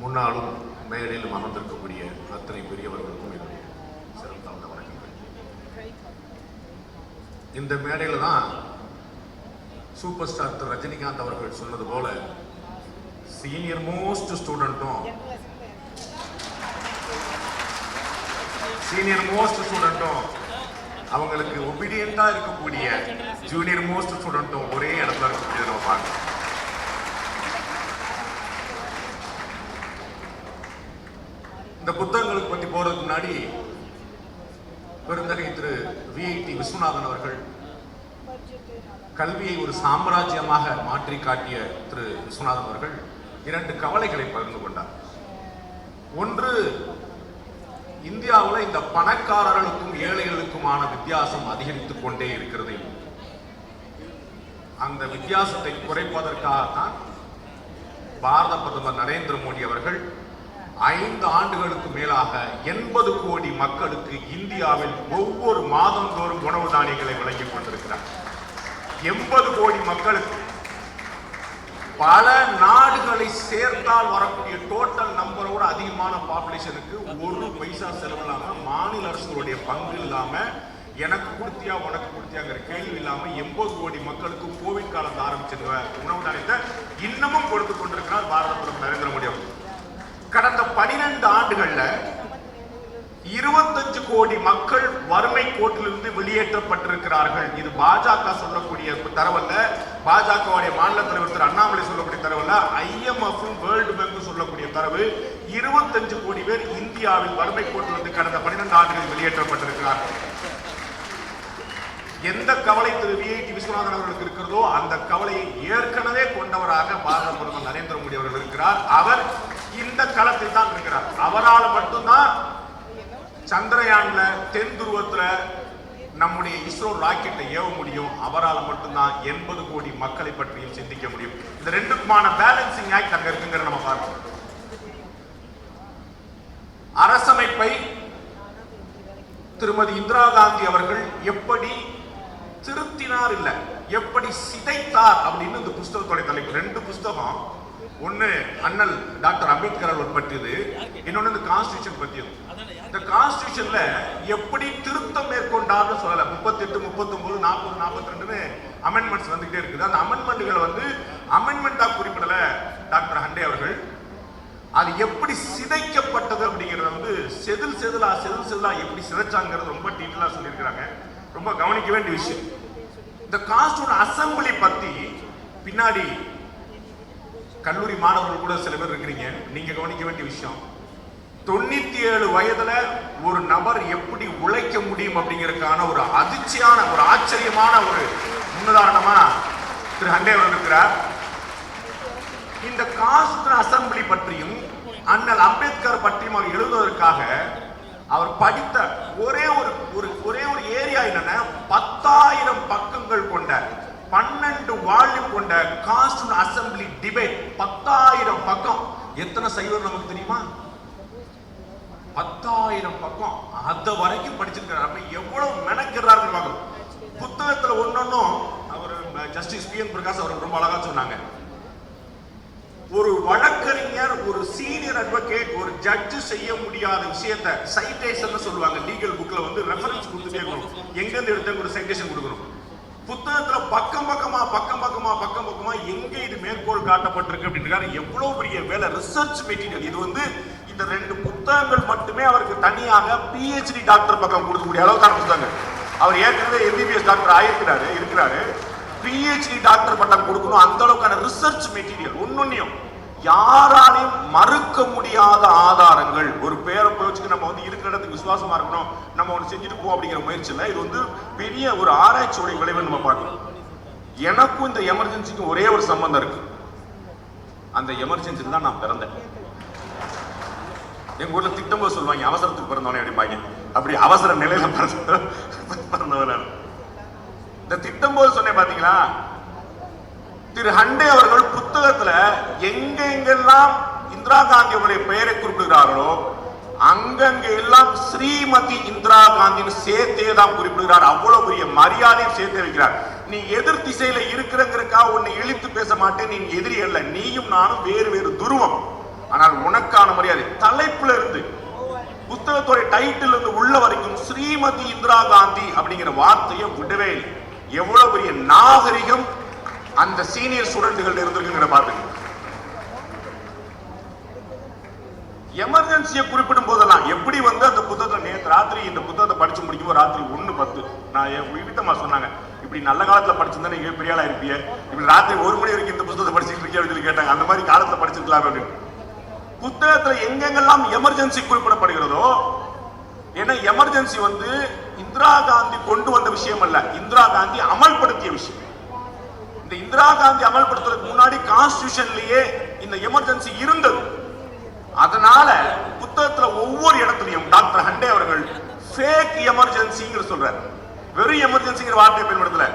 முன்னாலும் மேடையிலும் அமர்ந்திருக்கக்கூடிய அத்தனை பெரியவர்களுக்கும் என்னுடைய சிறந்த வணக்கங்கள். இந்த மேடையில் தான் சூப்பர் ஸ்டார் திரு ரஜினிகாந்த் அவர்கள் சொன்னது போல சீனியர் மோஸ்ட் ஸ்டூடெண்ட்டும் அவங்களுக்கு ஒபீடியண்டா இருக்கக்கூடிய ஜூனியர் மோஸ்ட் ஸ்டூடெண்ட்டும் ஒரே இடத்துல இருக்கக்கூடியதை நம்ம பார்க்கலாம். இந்த புத்தகங்களுக்கு பற்றி போறதுக்கு முன்னாடி பெருந்தகை திரு VIT விஸ்வநாதன் அவர்கள் கல்வியை ஒரு சாம்ராஜ்யமாக மாற்றி காட்டிய திரு விஸ்வநாதன் அவர்கள் 2 கவலைகளை பகிர்ந்து கொண்டார். ஒன்று, இந்தியாவில் இந்த பணக்காரர்களுக்கும் ஏழைகளுக்குமான வித்தியாசம் அதிகரித்துக் கொண்டே இருக்கிறது. அந்த வித்தியாசத்தை குறைப்பதற்காகத்தான் பாரத பிரதமர் நரேந்திர மோடி அவர்கள் 5 ஆண்டுகளுக்கு மேலாக 80 கோடி மக்களுக்கு இந்தியாவில் ஒவ்வொரு மாதந்தோறும் உணவு தானியங்களை வழங்கிக் கொண்டிருக்கிறார். 80 கோடி மக்களுக்கு பல நாடுகளை சேர்த்தால் வரக்கூடிய டோட்டல் நம்பரோட அதிகமான பாப்புலேஷனுக்கு 1 பைசா செலவு இல்லாம, மாநில அரசுகளுடைய பங்கு இல்லாம, எனக்கு கொடுத்தியா உனக்கு கொடுத்தியாங்கிற கேள்வி இல்லாம 80 கோடி மக்களுக்கு கோவிட் காலத்தை ஆரம்பிச்சிருக்க உணவு தானியத்தை இன்னமும் கொடுத்து கொண்டிருக்கிறார் பாரத பிரதமர் நரேந்திர மோடி அவர்கள். கடந்த 12 ஆண்டுகள்ல 25 கோடி மக்கள் வறுமை கோட்டிலிருந்து வெளியேற்றப்பட்டிருக்கிறார்கள். இது பாஜக சொல்லக்கூடிய தரவல்ல, பாஜகவுடைய மாநில தலைவர் திரு அண்ணாமலை சொல்லக்கூடிய தரவல்ல, IMF வேர்ல்டு பேங்க் சொல்லக்கூடிய தரவு. 25 கோடி பேர் இந்தியாவில் வறுமை கோட்டிலிருந்து கடந்த 12 ஆண்டுகளில் வெளியேற்றப்பட்டிருக்கிறார்கள். எந்த கவலை திரு VIT விஸ்வநாதன் அவர்களுக்கு இருக்கிறதோ அந்த கவலையை ஏற்கனவே கொண்டவராக பாரத பிரதமர் நரேந்திர மோடி அவர்கள் இருக்கிறார். அவர் இந்த களத்தில் தான் இருக்கிறார். அவரால் மட்டும்தான் சந்திரயான்ல தென் துருவத்துல நம்முடைய இஸ்ரோ ராக்கெட்டை ஏவ முடியும். அவரால் மட்டும்தான் 80 கோடி மக்களை பற்றியும் சிந்திக்க முடியும். இந்த 2க்குமான பேலன்சிங் ஆக்ட் அங்க இருக்குங்கிறத நம்ம பார்க்கணும். அரசமைப்பை திருமதி இந்திரா காந்தி அவர்கள் எப்படி திருத்தினார் இல்ல, எப்படி சிதைத்தார் அப்படின்னு இந்த புஸ்தகத்தோட தலைப்பு. 2 புஸ்தகம், ஒன்னு அண்ணல் டாக்டர் அம்பேத்கர் அவர்கள் பற்றியது, இன்னொன்னு இந்த கான்ஸ்டிடியூஷன் பற்றியது. இந்த கான்ஸ்டிடியூஷன்ல எப்படி திருத்தம் மேற்கொண்டார்னு சொல்லல. 38, 39, 40, 42 அமெண்ட்மெண்ட்ஸ் வந்துகிட்டே இருக்குது. அந்த அமெண்ட்மெண்ட்களை அமெண்ட்மெண்டா குறிப்பிடல டாக்டர் ஹண்டே அவர்கள். அது எப்படி சிதைக்கப்பட்டது அப்படிங்கறத செதில் செதிலா எப்படி சிதைச்சாங்கிறது ரொம்ப டீட்டெயிலா சொல்லியிருக்கிறாங்க. ரொம்ப கவனிக்க வேண்டிய விஷயம். இந்த கான்ஸ்டிடியூஷன் அசெம்பிளி பத்தி பின்னாடி கல்லூரி மாணவர்கள் கூட சில பேர் இருக்கிறீங்க, நீங்க கவனிக்க வேண்டிய விஷயம். 97 வயதுல ஒரு நபர் எப்படி உழைக்க முடியும் அப்படிங்கறதுக்கான ஒரு அதிர்ச்சியான, ஒரு ஆச்சரியமான ஒரு முன்னுதாரணமா திரு ஹண்டே அவர்கள் இருக்கிறார். இந்த கான்ஸ்டிடியூஷன் அசெம்பிளி பற்றியும் அண்ணல் அம்பேத்கர் பற்றியும் அவர் எழுதுவதற்காக அவர் படித்த ஒரே ஒரு ஏரியா என்னன்னா 10,000 பக்கங்கள் கொண்ட 12 வால்யூம் கொண்ட கான்ஸ்டிடியூஷன் அசெம்பிளி டிபேட். 10,000 பக்கம். எத்தனை சைவர் நமக்கு தெரியுமா? 10,000 பக்கம். அத வரைக்கும் படிச்சிருக்கிறார். அப்ப எவ்வளவு மெனக்கிறார்கள். புத்தகத்துல ஒன்னொன்னும் அவர் ஜஸ்டிஸ் PN பிரகாஷ் அவர் ரொம்ப அழகா சொன்னாங்க. ஒரு வழக்கறிஞர், ஒரு சீனியர் அட்வொகேட், ஒரு ஜட்ஜ் செய்ய முடியாத விஷயத்தை சைட்டேஷன் சொல்லுவாங்க. லீகல் புக்ல ரெஃபரன்ஸ் கொடுத்துட்டே இருக்கணும். எங்க இருந்து எடுத்த ஒரு சைட்டேஷன் கொடுக்கணும். புத்தகத்துல பக்கம் பக்கமா எங்க இது மேற்கோள் காட்டப்பட்டிருக்கு அப்படின்றாரு. எவ்வளவு பெரிய வேலை, ரிசர்ச் மெட்டீரியல். இது இந்த 2 புத்தகங்கள் மட்டுமே அவருக்கு தனியாக PhD டாக்டர் பக்கம் கொடுக்கக்கூடிய அளவுக்கான புத்தகங்கள். அவர் ஏற்கனவே MBBS டாக்டர் இருக்கிறாரு. PhD டாக்டர் பட்டம் கொடுக்கணும். அந்த அளவுக்கான ரிசர்ச் மெட்டீரியல். ஒன்னொன்னையும் யாராலையும் மறுக்க முடியாத ஆதாரங்கள். ஒரு பேரை போச்சுக்கு நம்ம இருக்கிற இடத்துக்கு விசுவாசமா இருக்கணும், நம்ம ஒன்று செஞ்சுட்டு போவோம் அப்படிங்கிற முயற்சியில் இது பெரிய ஒரு ஆராய்ச்சியோட விளைவை நம்ம பார்க்கணும். எனக்கும் இந்த எமர்ஜென்சிக்கும் ஒரே ஒரு சம்பந்தம் இருக்கு. அந்த எமர்ஜென்சியில் தான் நான் பிறந்தேன். எங்க ஊர்ல திட்டம்போது சொல்லுவாங்க, அவசரத்துக்கு பிறந்தவனே அப்படிம்பாங்க. அப்படி அவசர நிலையில பிறந்தவன். இந்த திட்டம்போது சொன்னேன் பாத்தீங்களா, திரு ஹண்டே அவர்கள் புத்தகத்துல எங்கெங்கெல்லாம் இந்திரா காந்தி அவருடைய பெயரை குறிப்பிடுகிறார்களோ அங்கங்க எல்லாம் ஸ்ரீமதி இந்திரா காந்தின்னு சேர்த்தே தான் குறிப்பிடுகிறார். அவ்வளவு பெரிய மரியாதையும் சேர்த்தே வைக்கிறார். நீ எதிர் திசையில இருக்கிறங்கிறக்கா உன்னை இழித்து பேச மாட்டேன், நீ எதிரி அல்ல, நீயும் நானும் வேறு வேறு துருவம். ஆனால் உனக்கு டைட்டில் இருந்து உள்ள வரைக்கும் ஸ்ரீமதி இந்திரா காந்தி அப்படிங்கிற வார்த்தையை விடவே இல்லை. எவ்வளவு பெரிய நாகரிகம் அந்த சீனியர் ஸ்டூடெண்ட்கள் இருந்திருக்குங்கிற பாருங்க. எமர்ஜென்சியை குறிப்பிடும் போதெல்லாம் எப்படி வந்து அந்த புத்தகத்தை நேற்று ராத்திரி இந்த புத்தகத்தை படிச்சு முடிக்கும் ராத்திரி 1:10 நான் விவிதமா சொன்னாங்க, இப்படி நல்ல காலத்துல படிச்சிருந்தா நீங்க பெரிய ஆளா இருப்பீங்க, இப்படி ராத்திரி 1 மணி வரைக்கும் இந்த புத்தகத்தை படிச்சுட்டு இருக்கீங்க அப்படின்னு கேட்டாங்க. அந்த மாதிரி காலத்துல படிச்சிருக்கலாம் அப்படின்னு. புத்தகத்துல எங்கெங்கெல்லாம் எமர்ஜென்சி குறிப்பிடப்படுகிறதோ, ஏன்னா எமர்ஜென்சி வந்து இந்திரா காந்தி கொண்டு வந்த விஷயம் அல்ல, இந்திரா காந்தி அமல்படுத்திய விஷயம். இந்த இந்திரா காந்தி அமல்படுத்துறதுக்கு முன்னாடி கான்ஸ்டிடியூஷன்லயே இந்த எமர்ஜென்சி இருந்தது. அதனால புத்தகத்துல ஒவ்வொரு இடத்துலயும் டாக்டர் ஹண்டே அவர்கள் ஃபேக் எமர்ஜென்சிங்கிற சொல்றாரு. வெறும் எமர்ஜென்சிங்கிற வார்த்தையை பயன்படுத்தல,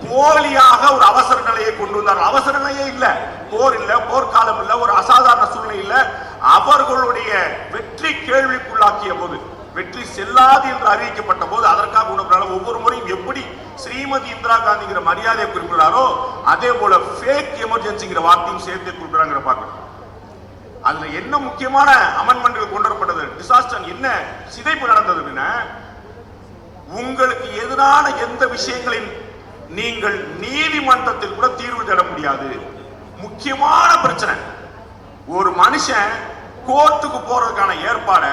போலியாக ஒரு அவசர நிலையை கொண்டு வந்தார். அவசர நிலையே இல்ல, போர் இல்ல, போர்க்காலம் இல்ல, ஒரு அசாதாரண சூழ்நிலை இல்ல. அவர்களுடைய வெற்றி கேள்விக்குள்ளாக்கிய போது, வெற்றி செல்லாது என்று அறிவிக்கப்பட்ட போது அதற்காக உணர்வுறாங்க. ஒவ்வொரு முறையும் எப்படி ஸ்ரீமதி இந்திரா காந்திங்கிற மரியாதையை குறிப்பிடுறாரோ அதே போல ஃபேக் எமர்ஜென்சிங்கிற வார்த்தையும் சேர்த்து குறிப்பிடுறாங்க பார்க்கணும். அதுல என்ன முக்கியமான அமெண்ட்மென்ட்கள் கொண்டு வரப்பட்டது, டிசாஸ்டர் என்ன சிதைப்பு நடந்தது அப்படின்னா, உங்களுக்கு எதிரான எந்த விஷயங்களின் நீங்கள் நீதிமன்றத்தில் கூட தீர்வு தேட முடியாது. முக்கியமான பிரச்சனை, ஒரு மனுஷன் கோர்ட்டுக்கு போறதுக்கான ஏற்பாடை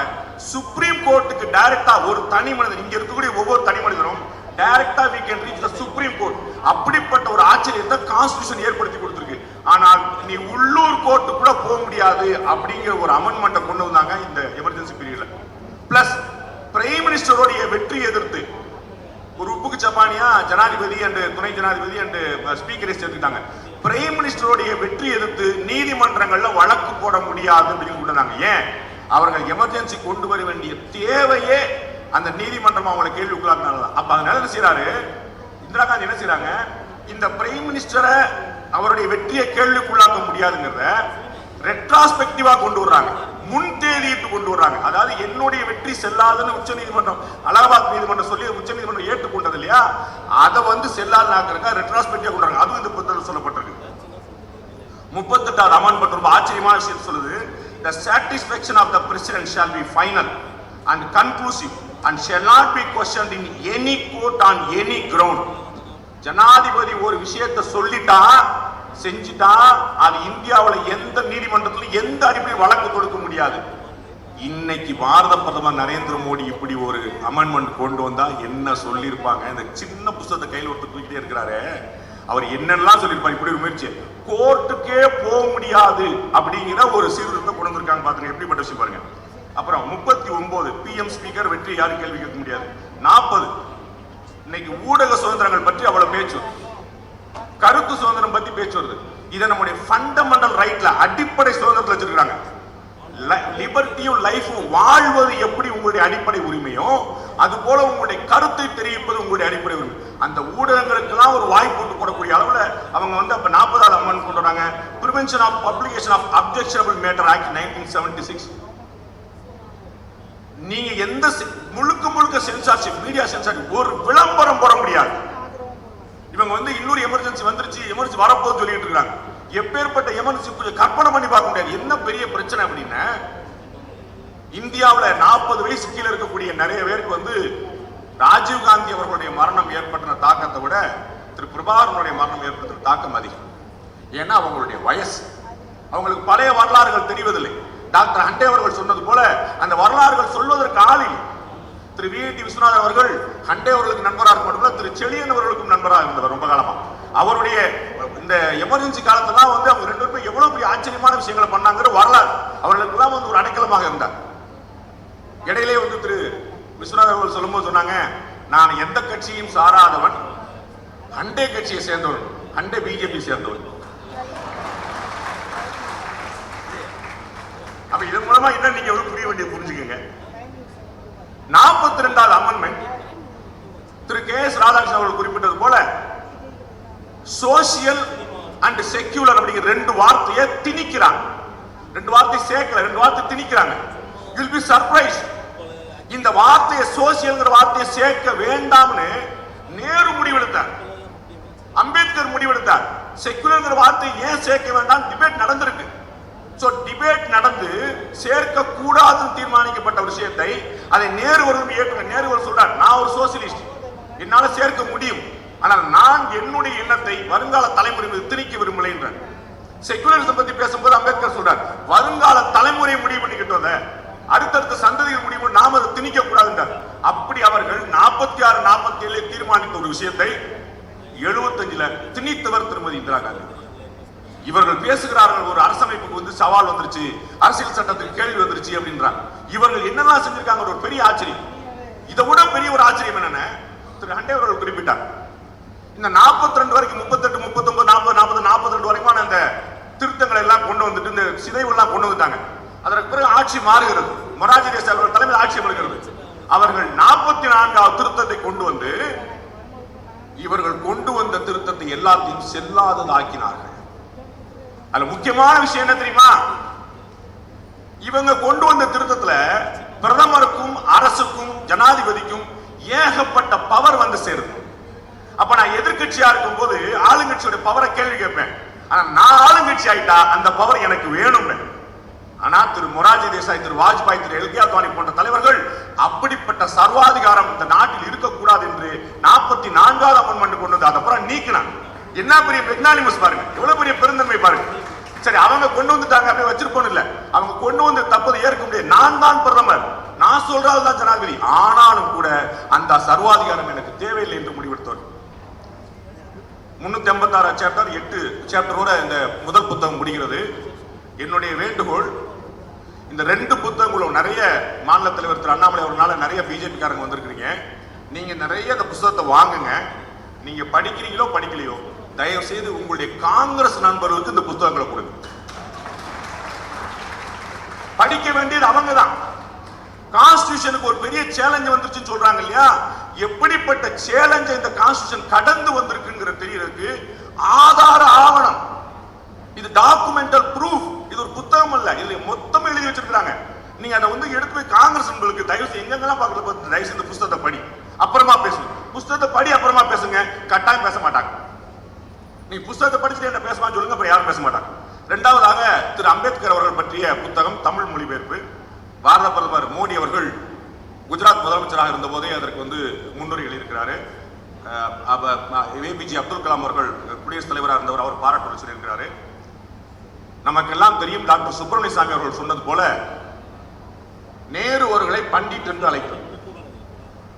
சுப்ரீம் கோர்ட்டுக்கு டைரக்டா ஒரு தனி மனிதன், இங்க இருக்கக்கூடிய ஒவ்வொரு தனி மனிதனும் டைரக்டா we can reach the supreme court. அப்படிப்பட்ட ஒரு ஆச்சரியத்தை கான்ஸ்டிடியூஷன் ஏற்படுத்தி கொடுத்திருக்கு. ஆனால் நீ உள்ளூர் கோர்ட்டு கூட போக முடியாது அப்படிங்கிற ஒரு அமெண்ட்மெண்ட்டை கொண்டு வந்தாங்க இந்த எமர்ஜென்சி பீரியட்ல. பிளஸ் பிரைம் மினிஸ்டருடைய வெற்றி எதிர்த்து ஒரு உப்புக்கு சப்பானியா ஜனாதிபதி அண்ட் துணை ஜனாதிபதி அண்ட் ஸ்பீக்கரை சேர்த்துட்டாங்க. பிரைம் மினிஸ்டருடைய வெற்றி எதிர்த்து நீதிமன்றங்கள்ல வழக்கு போட முடியாது அப்படின்னு கொண்டாங்க. ஏன்? அவர்கள் எமர்ஜென்சி கொண்டு வர வேண்டிய தேவையே அந்த நீதிமன்றம் அவங்களை கேள்விக்குள்ளாக்குனால. அப்ப அதனால என்ன செய்யறாரு இந்திரா காந்தி, என்ன செய்யறாங்க, இந்த பிரைம் மினிஸ்டரை அவருடைய வெற்றியை கேள்விக்குள்ளாக்க முடியாதுங்கிறத ரெட்ராஸ்பெக்டிவா கொண்டு வர்றாங்க, முன் தேதியிட்டு கொண்டு வர்றாங்க. அதாவது என்னுடைய வெற்றி செல்லாதுன்னு உச்ச நீதிமன்றம், அலகாபாத் நீதிமன்றம் சொல்லி உச்ச நீதிமன்றம் ஏற்றுக்கொண்டது இல்லையா, அதை வந்து செல்லாதுனாக்க ரெட்ராஸ்பெக்டிவா கொண்டு வராங்க. அதுவும் இந்த புத்தகத்தில் சொல்லப்பட்டிருக்கு. 38வது அமெண்ட்மென்ட் ரொம்ப ஆச்சரியமான விஷயம் சொல்லுது, the satisfaction of the president shall be final and conclusive and shall not be questioned in any court on any ground. ஜனாதிபதி ஒரு விஷயத்தை சொல்லிட்டா செஞ்சிட்டா அது இந்தியாவில் எந்த நீதிமன்றத்திலும் எந்த அடிப்படையில் வழக்கு தொடுக்க முடியாது. இன்னைக்கு பாரத பிரதமர் நரேந்திர மோடி இப்படி ஒரு அமெண்ட்மெண்ட் கொண்டு வந்தா என்ன சொல்லியிருப்பாங்க? இந்த சின்ன புத்தகத்தை கையில் ஒருத்தர் தூக்கிட்டே இருக்கிறாரு, அவர் என்னெல்லாம் சொல்லியிருப்பார். இப்படி ஒரு முயற்சி, கோர்ட்டுக்கே போக முடியாது அப்படிங்கிற ஒரு சீர்திருத்தத்தை கொண்டு வந்திருக்காங்க. பாத்துங்க எப்படிப்பட்ட விஷயம் பாருங்க. அப்புறம் 39 PM ஸ்பீக்கர் வெற்றி யாரும் கேள்வி கேட்க முடியாது. 40 இன்னைக்கு ஊடக சுதந்திரங்கள் பற்றி அவ்வளவு பேச்சு, கருத்து சுதந்திரம் பத்தி பேச்சு வருது. இதை நம்முடைய ஃபண்டமெண்டல் ரைட்ல அடிப்படை சுதந்திரத்தில் வச்சிருக்காங்க. லிபர்ட்டியும் லைஃபும் வாழ்வது எப்படி உங்களுடைய அடிப்படை உரிமையோ அது போல உங்களுடைய கருத்தை தெரிவிப்பது உங்களுடைய அடிப்படை உரிமை. அந்த ஊடகங்களுக்கெல்லாம் ஒரு வாய்ப்பு போட்டு போடக்கூடிய அளவுல அவங்க வந்து அப்ப 40வது அமெண்ட்மென்ட் கொண்டு வராங்க. Prevention of publication of objectionable matter act 1976. நீங்க எந்த முழுக்க சென்சார்ஷிப், மீடியா சென்சார்ஷிப், ஒரு விளம்பரம் போட முடியாது. இவங்க வந்து இன்னொரு எமர்ஜென்சி வந்துருச்சு, எமர்ஜென்சி வரப்போன்னு சொல்லிட்டு இருக்காங்க. எப்பேற்பட்ட எமர்ஜென்சி கொஞ்சம் கற்பனை பண்ணி பார்க்க முடியாது. என்ன பெரிய பிரச்சனை அப்படின்னா, இந்தியாவில் 40 வயசு கீழே இருக்கக்கூடிய நிறைய பேருக்கு வந்து ராஜீவ் காந்தி அவர்களுடைய மரணம் ஏற்பட்ட தாக்கத்தை விட திரு பிரபாகரனுடைய மரணம் ஏற்படுத்துற தாக்கம் அதிகம். ஏன்னா அவங்களுடைய வயசு, அவங்களுக்கு பழைய வரலாறுகள் தெரிவதில்லை. டாக்டர் ஹண்டே அவர்கள் சொன்னது போல அந்த வரலாறுகள் சொல்வதற்கு ஆளில் திரு VIT விஸ்வநாதன் அவர்கள் ஹண்டே அவர்களுக்கு நண்பராக இருக்க மட்டும் திரு செழியன் அவர்களுக்கும் நண்பராக இருந்தவர் ரொம்ப காலமா. அவருடைய இந்த எமர்ஜென்சி காலத்தெல்லாம் வந்து அவங்க 2 பேரும் எவ்வளவு பெரிய ஆச்சரியமான விஷயங்களை பண்ணாங்கிற வரலாறு அவர்களுக்கு எல்லாம் வந்து ஒரு அடைக்கலமாக இருந்தார். இடையிலே வந்து திரு விஸ்வநாதன் அவர்கள் சொல்லும்போது சொன்னாங்க, நான் எந்த கட்சியும் சாராதவன், ஹண்டே கட்சியை சேர்ந்தவன், ஹண்டே BJP சேர்ந்தவன். அப்ப இதன் மூலமா என்ன நீங்க புரிய வேண்டிய புரிஞ்சுக்கங்க. 42வது அமெண்ட்மென்ட் திரு KS ராதாகிருஷ்ணன் அவர்கள் குறிப்பிட்டது போல சோசியல் அண்ட் செக்யூலர் அப்படிங்கிற 2 வார்த்தையை திணிக்கிறாங்க. 2 வார்த்தை சேர்க்கல, 2 வார்த்தை திணிக்கிறாங்க. You will be surprised. இந்த வார்த்தையை சோசியல்ங்கிற வார்த்தையை சேர்க்க வேண்டாம்னு நேரு முடிவெடுத்தார், அம்பேத்கர் முடிவெடுத்தார். செக்யூலர்ங்கிற வார்த்தையை ஏன் சேர்க்க வேண்டாம் டிபேட் நடந்திருக்கு. சோ டிபேட் நடந்து சேர்க்க கூடாதுன்னு தீர்மானிக்கப்பட்ட விஷயத்தை அதை நேரு அவர்கள் ஏற்றுக்க. நேரு அவர்கள் சொல்றார், நான் ஒரு சோசியலிஸ்ட், என்னால சேர்க்க முடியும், ஆனால் நான் என்னுடைய எண்ணத்தை வருங்கால தலைமுறை மீது திணிக்க விரும்பலை என்றார். செகுலரிசம் பத்தி பேசும்போது அம்பேத்கர் சொல்றார், வருங்கால தலைமுறை முடிவு பண்ணிக்கிட்டோம், அடுத்தடுத்த சந்ததிகள் முடிவு நாம அதை திணிக்க கூடாது என்றார். அப்படி அவர்கள் 46, 47 தீர்மானித்த ஒரு விஷயத்தை 75ல திணித்தவர் திருமதி இந்திரா காந்தி. இவர்கள் பேசுகிறார்கள், ஒரு அரசமைப்புக்கு வந்து சவால் வந்துருச்சு, அரசியல் சட்டத்துக்கு கேள்வி வந்துருச்சு அப்படின்றாங்க. இவர்கள் என்னெல்லாம் செஞ்சிருக்காங்க ஒரு பெரிய ஆச்சரியம். இதை விட பெரிய ஒரு ஆச்சரியம் என்னன்னா, திரு ஹண்டே அவர்கள் குறிப்பிட்டார், இந்த 42 வரைக்கும் 38, 39, 40, 40, 42 வரைக்கும் அந்த திருத்தங்களை எல்லாம் கொண்டு வந்துட்டு இந்த சிதைவு எல்லாம் கொண்டு வந்துட்டாங்க. அதற்கு பிறகு ஆட்சி மாறுகிறது, மொரார்ஜி தேசாய் அவர்கள் தலைமையில் ஆட்சி வருகிறது. அவர்கள் 44வது திருத்தத்தை கொண்டு வந்து இவர்கள் கொண்டு வந்த திருத்தத்தை எல்லாத்தையும் செல்லாததாக்கினார்கள். அதுல முக்கியமான விஷயம் என்ன தெரியுமா, இவங்க கொண்டு வந்த திருத்தத்துல பிரதமருக்கும் அரசுக்கும் ஜனாதிபதிக்கும் ஏகப்பட்ட பவர் வந்து சேருது. அப்ப நான் எதிர்கட்சியா இருக்கும் போது ஆளுங்கட்சியோட பவரை கேள்வி கேட்பேன், ஆனா நான் ஆளுங்கட்சி ஆயிட்டா அந்த பவர் எனக்கு வேணும். ஆனா திரு மொரார்ஜி தேசாய், திரு வாஜ்பாய், திரு எல்கே அத்வானி போன்ற தலைவர்கள் அப்படிப்பட்ட சர்வாதிகாரம் இந்த நாட்டில் இருக்கக்கூடாது என்று 44வது அமெண்ட்மெண்ட் கொண்டு வந்து அப்புறம் நீக்கினாங்க. என்ன பெரிய மெக்னானிமஸ் பாருங்க, எவ்வளவு பெரிய பெருந்தன்மை பாருங்க. சரி, அவங்க கொண்டு வந்துட்டாங்க, அப்படியே வச்சிருப்போம் இல்ல, அவங்க கொண்டு வந்து தப்பது ஏற்க முடியாது. நான் தான் பிரதமர், நான் சொல்றதுதான் ஜனாதிபதி, ஆனாலும் கூட அந்த சர்வாதிகாரம் எனக்கு தேவையில்லை என்று முடிவெடுத்தவர். 386 சாப்டர் 8 சாப்டரோட இந்த முதல் புத்தகம் முடிகிறது. என்னுடைய வேண்டுகோள், இந்த 2 புத்தகங்களும் நிறைய மாநில தலைவர் திரு அண்ணாமலை அவர்களால நிறைய பிஜேபி காரங்க வந்திருக்கிறீங்க, நீங்க நிறைய இந்த புத்தகத்தை வாங்குங்க. நீங்க படிக்கிறீங்களோ படிக்கலையோ, தயவு செய்து உங்களுடைய காங்கிரஸ் நண்பர்களுக்கு இந்த புத்தகங்களை கொடுங்க. படிக்க வேண்டியது அவங்க தான். கான்ஸ்டிடியூஷனுக்கு ஒரு பெரிய சேலஞ்ச் வந்துருச்சுன்னு சொல்றாங்க இல்லையா, எப்படிப்பட்ட சேலஞ்சை இந்த கான்ஸ்டிடியூஷன் கடந்து வந்திருக்குங்கிற தெரியறதுக்கு ஆதார ஆவணம், இது டாக்குமெண்டல் ப்ரூஃப். இது ஒரு புத்தகம் அல்ல, இதுல மொத்தம் எழுதி வச்சிருக்காங்க. நீங்க அதை வந்து எடுத்து போய் காங்கிரஸ் நண்பர்களுக்கு தயவு செய்து எங்கெல்லாம் பார்க்கறது தயவு செய்து இந்த புத்தகத்தை படி, அப்புறமா பேசுங்க. புத்தகத்தை படி அப்புறமா பேசுங்க, கட்டாயம் பேச மாட்டாங்க. நீ புத்தகத்தை படிச்சுட்டு என்ன பேசலாம்னு சொல்லுங்க, அப்புறம் யாரும் பேச மாட்டாங்க. இரண்டாவதாக திரு அம்பேத்கர் அவர்கள் பற்றிய புத்தகம் தமிழ் மொழிபெயர்ப்பு. பாரத பிரதமர் மோடி அவர்கள் குஜராத் முதலமைச்சராக இருந்த போதே அதற்கு வந்து முன்னுரை எழுதியிருக்கிறாரு. ஏபிஜே அப்துல் கலாம் அவர்கள் குடியரசுத் தலைவராக இருந்தவர், அவர் பாராட்டு சொல்லியிருக்கிறாரு. நமக்கெல்லாம் தெரியும், டாக்டர் சுப்பிரமணிய சாமி அவர்கள் சொன்னது போல நேரு அவர்களை பண்டிட் என்று அழைப்பது.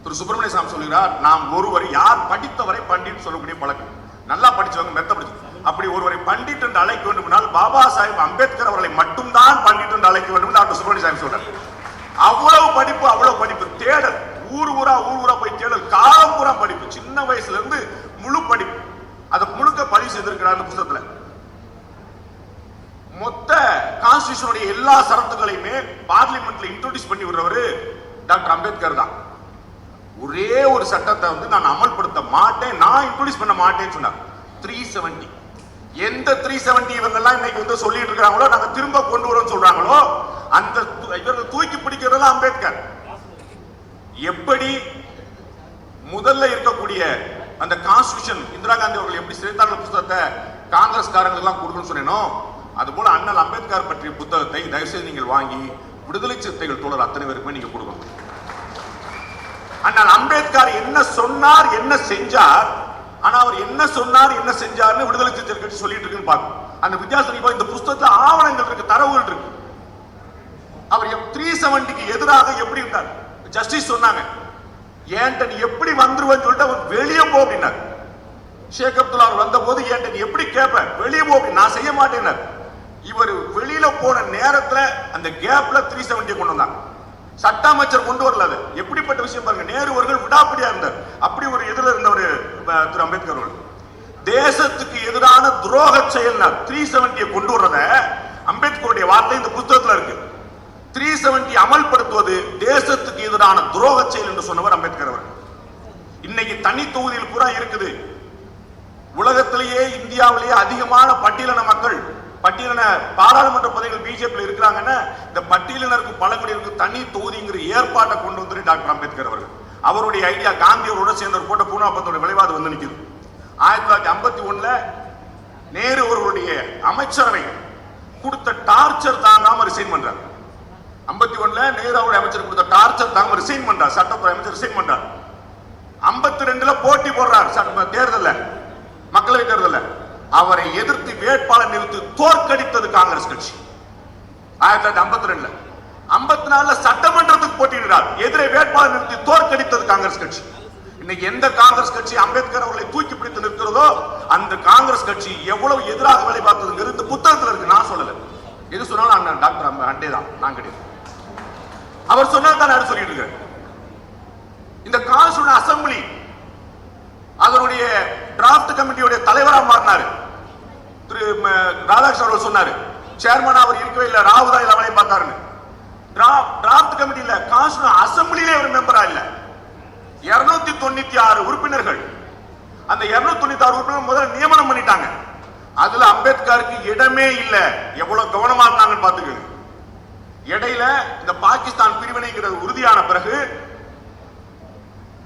திரு சுப்பிரமணிய சாமி சொல்கிறார், நாம் ஒருவர் யார் படித்தவரை பண்டிட் சொல்லக்கூடிய பழக்கம், நல்லா படிச்சவங்க மெத்த படிச்சு, அப்படி ஒருவரை பண்டிட் என்று அழைக்க வேண்டும் என்றால் பாபா சாஹிப் அம்பேத்கர் அவர்களை மட்டும்தான் பண்டிட் என்று அழைக்க வேண்டும் என்று டாக்டர் சுப்பிரமணிய சாமி சொல்றார். அவ்வளவு படிப்பு, அவ்வளவு படிப்பு, தேடல், ஊர் ஊரா போய் தேடல், காலம் பூரா படிப்பு, சின்ன வயசுல இருந்து முழு படிப்பு, அதை முழுக்க பதிவு செய்திருக்கிறார் இந்த புத்தகத்துல. மொத்த கான்ஸ்டிடியூஷனுடைய எல்லா சரத்துகளையுமே பார்லிமெண்ட்ல இன்ட்ரோடியூஸ் பண்ணி விடுறவரு டாக்டர் அம்பேத்கர் தான். ஒரே ஒரு சட்டத்தை வந்து நான் அமல்படுத்த மாட்டேன், நான் இன்ட்ரோடியூஸ் பண்ண மாட்டேன்னு சொன்னார். 370 எந்த 370 இவங்க எல்லாம் இன்னைக்கு வந்து சொல்லிட்டு இருக்காங்களோ, நாங்க திரும்ப கொண்டு வரோம் சொல்றாங்களோ, அந்த இவர்கள் தூக்கி பிடிக்கிறதெல்லாம் அம்பேத்கர். எப்படி முதல்ல இருக்கக்கூடிய அந்த கான்ஸ்டிடியூஷன் இந்திரா காந்தி அவர்கள் எப்படி சிறைத்தாள் புத்தகத்தை காங்கிரஸ்காரங்க எல்லாம் கொடுக்கணும்னு சொன்னேனோ, அதுபோல அண்ணல் அம்பேத்கர் பற்றிய புத்தகத்தை தயவுசெய்து நீங்கள் வாங்கி விடுதலை சிறுத்தைகள் தோழர் அத்தனை பேருக்குமே நீங்க கொடுக்கணும். அண்ணல் அம்பேத்கர் என்ன சொன்னார், என்ன செஞ்சார், ஆனா அவர் என்ன சொன்னார் என்ன செஞ்சார்னு விடுதலை சிறுத்தைகள் கட்சி சொல்லிட்டு இருக்குன்னு பார்க்கணும். அந்த வித்தியாசம் இந்த புத்தகத்துல ஆவணங்கள் இருக்கு, தரவுகள் இருக்கு. அவர் 370க்கு எதிராக எப்படி இருந்தார், ஜஸ்டிஸ் சொன்னாங்க, ஏன்ட்ட நீ எப்படி வந்துருவேன்னு சொல்லிட்டு அவர் வெளியே போ அப்படின்னார். ஷேக் அப்துல்லா அவர் வந்த போது ஏன்ட்ட நீ எப்படி கேட்ப, வெளியே போ, நான் செய்ய மாட்டேன்னார். இவர் வெளியில போன நேரத்துல அந்த கேப்ல 370 கொண்டு வந்தாங்க. சட்ட அமைச்சர் கொண்டு வரல. அது எப்படிப்பட்ட விஷயம் பாருங்க. நேரு அவர்கள் விடாப்பிடியா இருந்தார். அப்படி ஒரு எதிரில் இருந்தவர் திரு அம்பேத்கர் அவர்கள். தேசத்துக்கு எதிரான துரோக செயல் 370 கொண்டு வர்றத அம்பேத்கருடைய வார்த்தை இந்த புத்தகத்துல இருக்கு. 370 அமல்படுத்துவது தேசத்துக்கு எதிரான துரோக செயல் என்று சொன்னவர் அம்பேத்கர் அவர்கள். இன்னைக்கு தனி தொகுதியில் பூரா இருக்குது. உலகத்திலேயே இந்தியாவிலேயே அதிகமான பட்டியலின மக்கள், பட்டியலின பாராளுமன்ற பதவிகள் பிஜேபி இருக்கிறாங்கன்னா, இந்த பட்டியலினருக்கு பழங்குடியினருக்கு தனி தொகுதிங்கிற ஏற்பாட்டை கொண்டு வந்து டாக்டர் அம்பேத்கர் அவர்கள். அவருடைய ஐடியா காந்தி அவரோட சேர்ந்த ஒரு போட்ட பூனாபத்தோட விளைவாது வந்து நிற்குது. 1951 நேரு அவர்களுடைய அமைச்சரவை கொடுத்த டார்ச்சர் தாங்காம ரிசைன் பண்றார். 51ல நேருடைய அமைச்சர் கொடுத்த டார்ச்சர் தாங்காம ரிசைன் பண்றார். சட்டத்துறை அமைச்சர் ரிசைன் பண்றார். 52ல போட்டி போடுறார் தேர்தல்ல, மக்களவை தேர்தல்ல. அவரை எதிர்த்து வேட்பாளர் நிறுத்தி தோற்கடித்தது காங்கிரஸ் கட்சி 1952ல. 54ல சட்டமன்றத்துக்கு போட்டியிடுறார், எதிரே வேட்பாளர் நிறுத்தி தோற்கடித்தது காங்கிரஸ் கட்சி. இன்னைக்கு எந்த காங்கிரஸ் கட்சி அம்பேத்கர் அவர்களை தூக்கி பிடித்து நிற்கிறதோ அந்த காங்கிரஸ் கட்சி எவ்வளவு எதிராக வேலை பார்த்ததுங்கிறது இந்த புத்தகத்தில் இருக்கு. நான் சொல்லல, எது சொன்னாலும் டாக்டர் அண்டே தான், நான் கிடையாது. அவர் சொன்னால் தான் நான் சொல்லிட்டு இருக்கேன். இந்த கான்ஸ்டிடியூஷன் அசம்பிளி அதனுடைய டிராஃப்ட் கமிட்டியுடைய தலைவராக மாறினாரு திரு ராதாகிருஷ்ணன் அவர்கள் சொன்னாரு. சேர்மன் அவர் இருக்கவே இல்லை, ராவு தான் அவனை பார்த்தாருன்னு. டிராஃப்ட் கமிட்டியில கான்ஸ்டிடியூஷன் அசம்பிளியிலே ஒரு மெம்பரா இல்ல. 296 உறுப்பினர்கள், அந்த 296 உறுப்பினர் முதல்ல நியமனம் பண்ணிட்டாங்க. அதுல அம்பேத்கருக்கு இடமே இல்லை. எவ்வளவு கவனமா இருந்தாங்கன்னு பாத்துக்கோங்க. இடையில இந்த பாகிஸ்தான் பிரிவினைங்கிறது உறுதியான பிறகு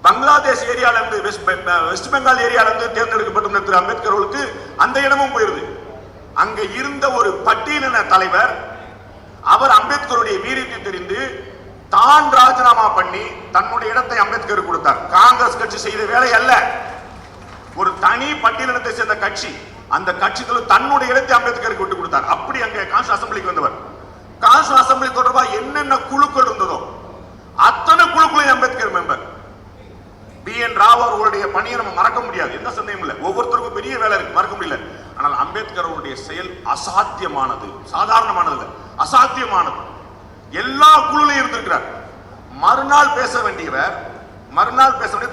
பங்களாதேஷ் ஏரியால இருந்து வெஸ்ட் பெங்கால் ஏரியால இருந்து தேர்ந்தெடுக்கப்பட்ட திரு அம்பேத்கர் அவர்களுக்கு அந்த இடமும் போயிருது. அங்க இருந்த ஒரு பட்டியலின தலைவர் அவர் அம்பேத்கருடைய வீரியத்தை தெரிந்து தான் ராஜினாமா பண்ணி தன்னுடைய இடத்தை அம்பேத்கர் கொடுத்தார். காங்கிரஸ் கட்சி செய்த வேலை அல்ல, ஒரு தனி பட்டியலினத்தை சேர்ந்த கட்சி. அந்த கட்சிகள் தன்னுடைய இடத்தை அம்பேத்கருக்கு விட்டு கொடுத்தார். அப்படி அங்க கான்ஸ்டிடியூஷன் அசம்பிளிக்கு வந்தவர். கான்ஸ்டிடியூஷன் அசம்பிளி தொடர்பாக என்னென்ன குழுக்கள் இருந்ததோ அத்தனை குழுக்களும் அம்பேத்கர் மெம்பர். BN ராவ் அவர்களுடைய பணியை நம்ம மறக்க முடியாது, எந்த சந்தேகமும் இல்லை. ஒவ்வொருத்தருக்கும் பெரிய வேலை இருக்கு, மறக்க முடியல. ஆனால் அம்பேத்கர் அவருடைய செயல் அசாத்தியமானது, சாதாரணமானது, அசாத்தியமானது. எல்லா குழுலையும் இருந்திருக்கிறார். மறுநாள் பேச வேண்டியவர்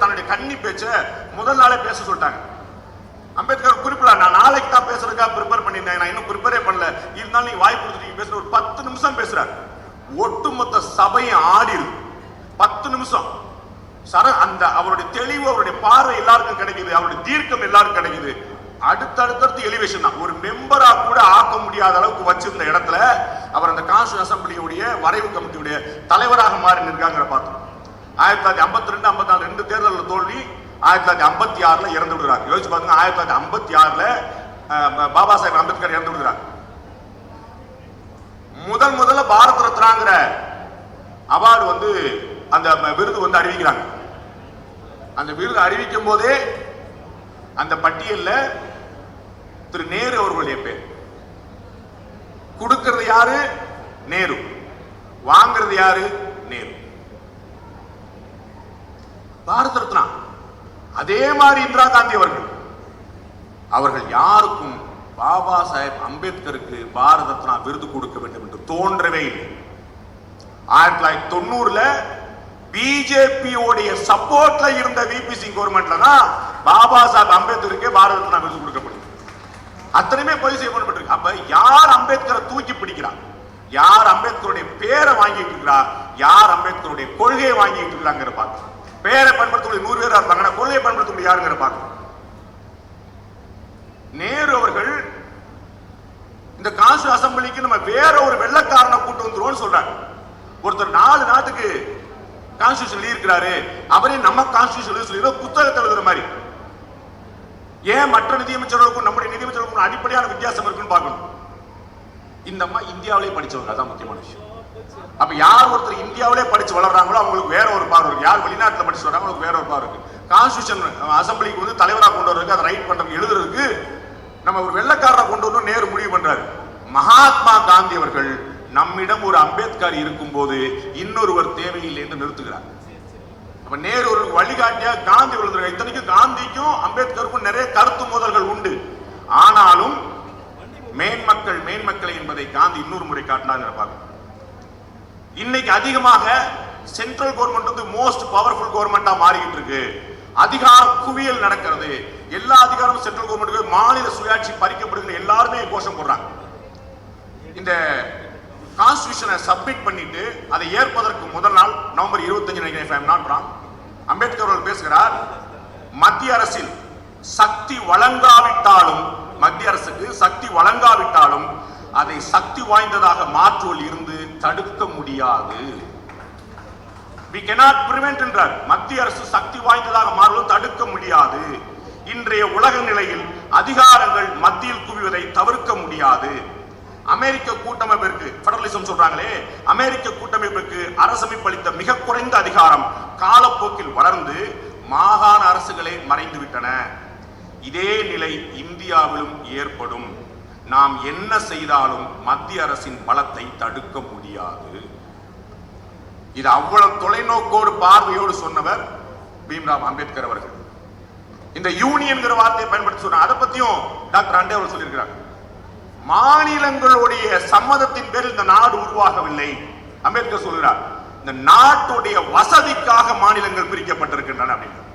தன்னுடைய கன்னி பேச்ச முதல் நாளே பேச சொல்லிட்டாங்க. அம்பேத்கர் குறிப்பிட, நான் நாளைக்கு தான் பேசுறதுக்காக ப்ரிப்பேர் பண்ணியிருந்தேன், நான் இன்னும் ப்ரிப்பேரே பண்ணல, இருந்தாலும் நீங்க வாய்ப்பு கொடுத்துட்டீங்க பேசுற. ஒரு 10 நிமிஷம் பேசுறாரு, ஒட்டுமொத்த சபையும் ஆடிரு. 10 நிமிஷம் அந்த அவருடைய தெளிவு, அவருடைய பார்வை எல்லாருக்கும் கிடைக்குது, அவருடைய தீர்க்கம் எல்லாருக்கும் கிடைக்குது. அடுத்தடுத்து எலிவேஷன் தான். ஒரு மெம்பரா கூட ஆக்க முடியாத அளவுக்கு வச்சிருந்த இடத்துல அவர் அந்த கான்ஸ்டிடியூஷன் அசம்பிளியுடைய வரைவு கமிட்டியுடைய தலைவராக மாறி நிற்காங்க பார்த்தோம். 1952, 54 2 தேர்தலில் தோல்வி. 1956ல இறந்து விடுறார். யோசிச்சு பாருங்க, 1956ல பாபா சாஹேப் அம்பேத்கர் இறந்து விடுறார். முதல்ல பாரத் ரத்னாங்கிற அவார்டு அந்த விருது அறிவிக்கிறாங்க. அந்த விருது அறிவிக்கும் போதே அந்த பட்டியல்ல திரு நேரு அவர்களுடைய பேர். கொடுக்கிறது யாரு? நேரு. வாங்கிறது யாரு? நேரு. பாரத ரத்னா. அதே மாதிரி இந்திரா காந்தி அவர்கள் யாருக்கும் பாபா சாஹேப் அம்பேத்கருக்கு பாரத ரத்னா விருது கொடுக்க வேண்டும் என்று தோன்றவே இல்லை. 1990ல பிஜேபி உடைய சப்போர்ட்ல இருந்த விபி சிங் கவர்மெண்ட்ல தான் பாபா சாஹேப் அம்பேத்கருக்கு பாரத ரத்னா விருது கொடுக்கப்படுது. அத்தனையுமே பதிவு செய்யப்பட்டிருக்கு. அப்ப யார் அம்பேத்கரை தூக்கி பிடிக்கிறார், யார் அம்பேத்கருடைய பேரை வாங்கிட்டு இருக்கிறார், யார் அம்பேத்கருடைய கொள்கையை வாங்கிட்டு இருக்கிறாங்கிற பார்க்க. பேரை பயன்படுத்தக்கூடிய 100 பேரா இருப்பாங்க, கொள்கையை பயன்படுத்தக்கூடிய யாருங்கிற பார்க்க. நேரு அவர்கள் இந்த கான்ஸ்டிடியூஷன் அசம்பிளிக்கு நம்ம வேற ஒரு வெள்ளக்காரனை கூட்டு வந்துருவோம்னு சொல்றாங்க. ஒருத்தர் 4 நாட்டுக்கு கான்ஸ்டிடியூஷன் இருக்கிறாரு, அவரே நம்ம கான்ஸ்டிடியூஷன் சொல்லி புத்தகத்தை எழுதுற மாதிரி. ஏன் மற்ற நிதியமைச்சர்களுக்கும் நம்முடைய நிதியமைச்சர்களுக்கும் அடிப்படையான வித்தியாசம் இருக்குன்னு பார்க்கணும். இந்த அம்மா இந்தியாவிலே படிச்சவங்க, அதான் முக்கியமான விஷயம். அப்ப யார் ஒருத்தர் இந்தியாவிலே படிச்சு வளர்றாங்களோ அவங்களுக்கு வேற ஒரு பார்வை இருக்கு, யார் வெளிநாட்டில் படிச்சு வர்றாங்க அவங்களுக்கு வேற ஒரு பார்வை இருக்கு. கான்ஸ்டிடியூஷன் அசம்பிளிக்கு தலைவராக கொண்டு வர்றதுக்கு, அதை ரைட் பண்றதுக்கு, எழுதுறதுக்கு நம்ம ஒரு வெள்ளக்காரரை கொண்டு வரணும் நேரு முடிவு பண்றாரு. மகாத்மா காந்தி அவர்கள் நம்மிடம் ஒரு அம்பேத்கர் இருக்கும் போது இன்னொருவர் தேவையில்லை என்று நிறுத்துகிறார். அப்ப நேரு ஒரு வழிகாட்டியா காந்தி விழுந்துருக்காங்க. இத்தனைக்கும் காந்திக்கும் அம்பேத்கருக்கும் நிறைய கருத்து மோதல்கள் உண்டு. ஆனாலும் மேன்மக்கள் என்பதை காந்தி இன்னொரு முறை காட்டினார். இன்னைக்கு அதிகமாக சென்ட்ரல் கவர்மெண்ட் மோஸ்ட் பவர்ஃபுல் கவர்மெண்டா மாறிக்கிட்டு இருக்கு. அதிகார குவியல் நடக்கிறது. எல்லா அதிகாரமும் சென்ட்ரல் கவர்மெண்ட்டுக்கு, மாநில சுயாட்சி பறிக்கப்படுகிற எல்லாருமே கோஷம் போடுறாங்க. இந்த கான்ஸ்டிடியூஷனை சப்மிட் பண்ணிட்டு அதை ஏற்பதற்கு முதல் நாள் நவம்பர் 25 அம்பேத்கர் அவர்கள் பேசுகிறார். மத்திய அரசில் சக்தி வழங்காவிட்டாலும், மத்திய அரசுக்கு சக்தி வழங்காவிட்டாலும் அதை சக்தி வாய்ந்ததாக மாற்றுவதில் இருந்து தடுக்க முடியாது. we cannot prevent என்றார். மத்திய அரசு சக்தி வாய்ந்ததாக மாறுவதை தடுக்க முடியாது. இன்றைய உலக நிலையில் அதிகாரங்கள் மத்தியில் குவிவதை தவிர்க்க முடியாது. அமெரிக்க கூட்டமைப்பிற்கு பெடரலிசம் சொல்றாங்களே, அமெரிக்க கூட்டமைப்பிற்கு அரசமைப்பு அளித்த மிக குறைந்த அதிகாரம் காலப்போக்கில் வளர்ந்து மாகாண அரசுகளே மறைந்து விட்டன. இதே நிலை இந்தியாவிலும் ஏற்படும். நாம் என்ன செய்தாலும் மத்திய அரசின் பலத்தை தடுக்க முடியாது. இது அவ்வளவு தொலைநோக்கோடு பார்வையோடு சொன்னவர் பீம்ராவ் அம்பேத்கர் அவர்கள். இந்த யூனியன் வார்த்தையை பயன்படுத்தி சொன்ன, அதை பத்தியும் டாக்டர் அண்டே அவர் சொல்லியிருக்கிறார். மாநிலங்களுடைய சம்மதத்தின் பேரில் இந்த நாடு உருவாகவில்லை. அம்பேத்கர் சொல்கிறார், இந்த நாட்டுடைய வசதிக்காக மாநிலங்கள் பிரிக்கப்பட்டிருக்கின்றன அப்படின்னு.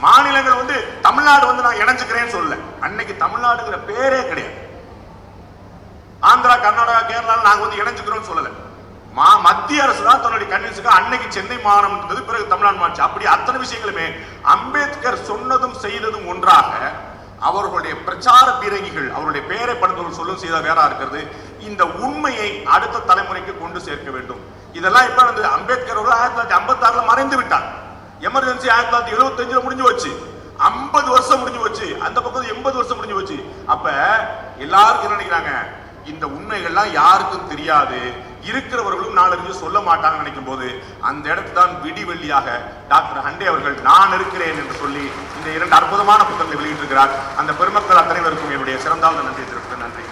மாநிலங்கள் தமிழ்நாடு நான் இணைஞ்சுக்கிறேன்னு சொல்லல. அன்னைக்கு தமிழ்நாடுங்கிற பேரே கிடையாது. ஆந்திரா, கர்நாடகா, கேரளா நாங்க இணைஞ்சுக்கிறோம் சொல்லல. மத்திய அரசு தான் தன்னுடைய கன்வென்ஷனுக்கு அன்னைக்கு சென்னை மாநிலம் இருந்தது, பிறகு தமிழ்நாடு மாநிலம். அப்படி அத்தனை விஷயங்களுமே அம்பேத்கர் சொன்னதும் செய்ததும் ஒன்றாக. அவர்களுடைய பிரச்சார பீரங்கிகள் அவருடைய பெயரை படுத்தவர்கள் சொல்லும் செய்த வேறா இருக்கிறது. இந்த உண்மையை அடுத்த தலைமுறைக்கு கொண்டு சேர்க்க வேண்டும். இதெல்லாம் இப்ப அம்பேத்கர் 1956 மறைந்து விட்டார். எமர்ஜென்சி 1975 முடிஞ்சு வச்சு, 50 வருஷம் முடிஞ்சு வச்சு, அந்த பக்கம் 80 வருஷம் முடிஞ்சு வச்சு. அப்ப எல்லாருக்கும் என்ன நினைக்கிறாங்க, இந்த உண்மைகள்லாம் யாருக்கும் தெரியாது, இருக்கிறவர்களும் நாளறிஞ்சு சொல்ல மாட்டாங்க நினைக்கும் போது அந்த இடத்துல தான் விடிவெள்ளியாக டாக்டர் ஹண்டே அவர்கள் நான் இருக்கிறேன் என்று சொல்லி இந்த 2 அற்புதமான புத்தகங்களை வெளியிட்டிருக்கிறார். அந்த பெருமக்கள் அத்தனைவருக்கும் என்னுடைய சிறந்தாழ்ந்த நன்றி தெரிவிக்கிறேன். நன்றி.